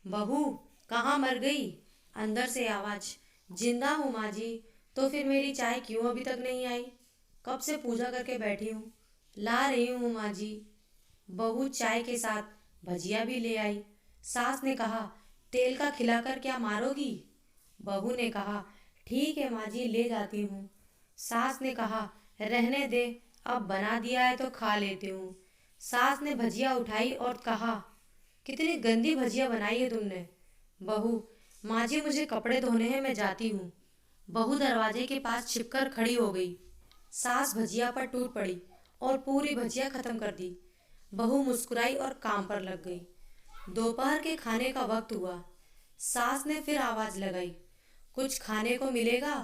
बहू, कहाँ मर गई? अंदर से आवाज। जिंदा हूँ माँ जी। तो फिर मेरी चाय क्यों अभी तक नहीं आई? कब से पूजा करके बैठी हूँ। ला रही हूँ माँ जी। बहू चाय के साथ भजिया भी ले आई। सास ने कहा, तेल का खिलाकर क्या मारोगी? बहू ने कहा, ठीक है माँ जी, ले जाती हूँ। सास ने कहा, रहने दे, अब बना दिया है तो खा लेती हूँ। सास ने भजिया उठाई और कहा, कितनी गंदी भजिया बनाई है तुमने। बहू, माँ जी मुझे कपड़े धोने हैं, मैं जाती हूँ। बहू दरवाजे के पास छिपकर खड़ी हो गई। सास भजिया पर टूट पड़ी और पूरी भजिया खत्म कर दी। बहू मुस्कुराई और काम पर लग गई। दोपहर के खाने का वक्त हुआ। सास ने फिर आवाज लगाई, कुछ खाने को मिलेगा?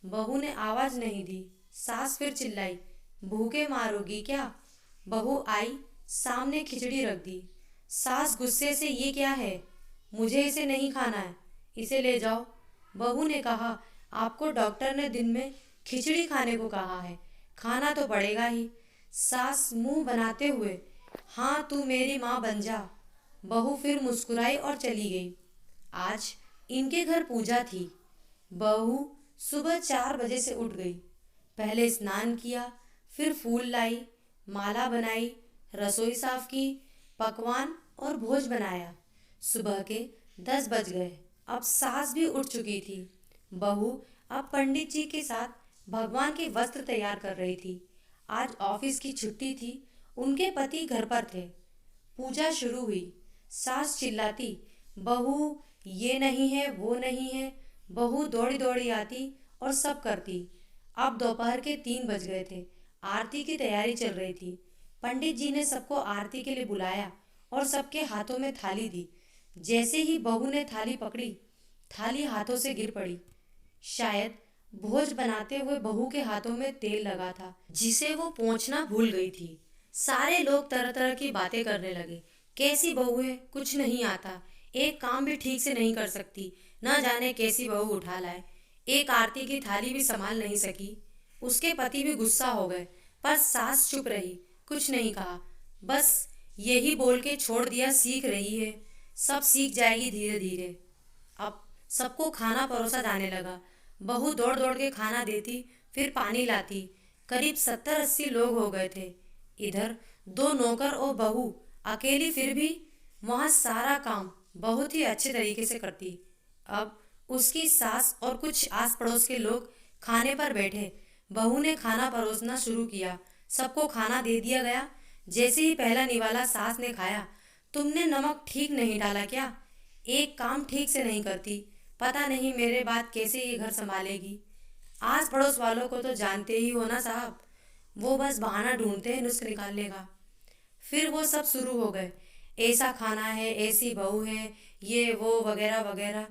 बहू ने आवाज नहीं दी। सास फिर चिल्लाई, भूखे मारोगी क्या? बहू आई, सामने खिचड़ी रख दी। सास गुस्से से, ये क्या है? मुझे इसे नहीं खाना है, इसे ले जाओ। बहू ने कहा, आपको डॉक्टर ने दिन में खिचड़ी खाने को कहा है, खाना तो पड़ेगा ही। सास मुंह बनाते हुए, हाँ तू मेरी माँ बन जा। बहू फिर मुस्कुराई और चली गई। आज इनके घर पूजा थी। बहू सुबह 4 बजे से उठ गई। पहले स्नान किया, फिर फूल लाई, माला बनाई, रसोई साफ की, पकवान और भोज बनाया। सुबह के 10 बज गए। अब सास भी उठ चुकी थी। बहू अब पंडित जी के साथ भगवान के वस्त्र तैयार कर रही थी। आज ऑफिस की छुट्टी थी। उनके पति घर पर थे। पूजा शुरू हुई। सास चिल्लाती, बहू ये नहीं है, वो नहीं है। बहू दौड़ी दौड़ी आती और सब करती। अब दोपहर के 3 बज गए थे। आरती की तैयारी चल रही थी। पंडित जी ने सबको आरती के लिए बुलाया और सबके हाथों में थाली दी। जैसे ही बहू ने थाली पकड़ी, थाली हाथों से गिर पड़ी। शायद भोज बनाते हुए बहू के हाथों में तेल लगा था, जिसे वो पोंछना भूल गई थी। सारे लोग तरह तरह की बातें करने लगे। कैसी बहू है, कुछ नहीं आता, एक काम भी ठीक से नहीं कर सकती, न जाने कैसी बहू उठा लाए। एक आरती की थाली भी संभाल नहीं सकी। उसके पति भी गुस्सा हो गए, पर सास चुप रही, कुछ नहीं कहा। बस यही बोल के छोड़ दिया, सीख रही है, सब सीख जाएगी धीरे धीरे। अब सबको खाना परोसा जाने लगा। बहू दौड़ दौड़ के खाना देती, फिर पानी लाती। करीब 70-80 लोग हो गए थे। इधर 2 नौकर और बहू अकेली, फिर भी वहाँ सारा काम बहुत ही अच्छे तरीके से करती। अब उसकी सास और कुछ आस पड़ोस के लोग खाने पर बैठे। बहू ने खाना परोसना शुरू किया। सबको खाना दे दिया गया। जैसे ही पहला निवाला सास ने खाया, तुमने नमक ठीक नहीं डाला क्या? एक काम ठीक से नहीं करती, पता नहीं मेरे बाद कैसे ये घर संभालेगी। आस पड़ोस वालों को तो जानते ही हो ना साहब, वो बस बहाना ढूंढते हैं नुस्ख निकालने का। फिर वो सब शुरू हो गए, ऐसा खाना है, ऐसी बहू है, ये वो वगैरह वगैरह।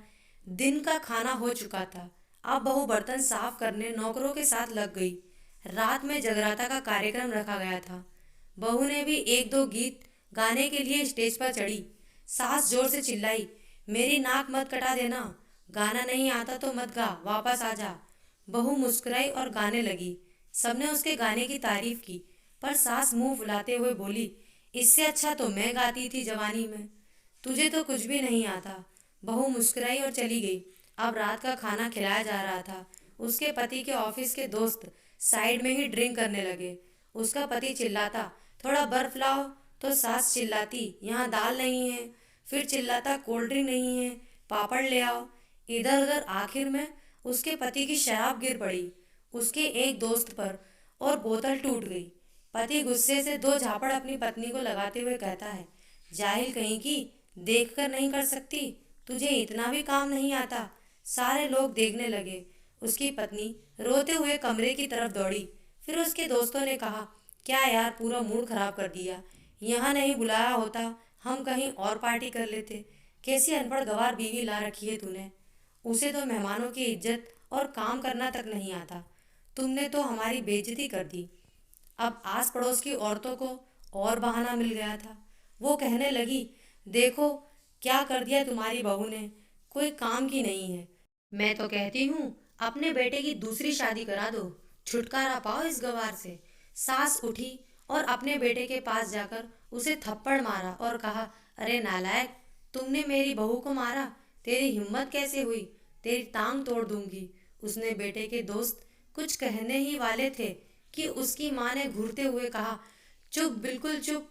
दिन का खाना हो चुका था। अब बहू बर्तन साफ करने नौकरों के साथ लग गई। रात में जगराता का कार्यक्रम रखा गया था। बहू ने भी एक दो गीत गाने के लिए स्टेज पर चढ़ी। सास जोर से चिल्लाई, मेरी नाक मत कटा देना, गाना नहीं आता तो मत गा, वापस आ जा। बहू मुस्कुराई और गाने लगी। सबने उसके गाने की तारीफ की, पर सास मुंह फुलाते हुए बोली, इससे अच्छा तो मैं गाती थी जवानी में, तुझे तो कुछ भी नहीं आता। बहू मुस्कुराई और चली गई। अब रात का खाना खिलाया जा रहा था। उसके पति के ऑफिस के दोस्त साइड में ही ड्रिंक करने लगे। उसका पति चिल्लाता, थोड़ा बर्फ लाओ, तो सास चिल्लाती, यहाँ दाल नहीं है। फिर चिल्लाता, कोल्ड ड्रिंक नहीं है, पापड़ ले आओ। इधर उधर आखिर में उसके पति की शराब गिर पड़ी उसके एक दोस्त पर और बोतल टूट गई। पति गुस्से से 2 झापड़ अपनी पत्नी को लगाते हुए कहता है, जाहिल कहीं की, देख कर नहीं कर सकती, तुझे इतना भी काम नहीं आता। सारे लोग देखने लगे। उसकी पत्नी रोते हुए कमरे की तरफ दौड़ी। फिर उसके दोस्तों ने कहा, क्या यार, पूरा मूड खराब कर दिया, यहाँ नहीं बुलाया होता, हम कहीं और पार्टी कर लेते। कैसी अनपढ़ गवार बीवी ला रखी है तूने, उसे तो मेहमानों की इज्जत और काम करना तक नहीं आता। तुमने तो हमारी बेइज्जती कर दी। अब आस पड़ोस की औरतों को और बहाना मिल गया था। वो कहने लगी, देखो क्या कर दिया तुम्हारी बहू ने, कोई काम की नहीं है। मैं तो कहती हूँ अपने बेटे की दूसरी शादी करा दो, छुटकारा पाओ इस गवार से। सास उठी और अपने बेटे के पास जाकर उसे थप्पड़ मारा और कहा, अरे नालायक, तुमने मेरी बहू को मारा, तेरी हिम्मत कैसे हुई, तेरी टांग तोड़ दूंगी। उसने बेटे के दोस्त कुछ कहने ही वाले थे कि उसकी माँ ने घूरते हुए कहा, चुप, बिल्कुल चुप।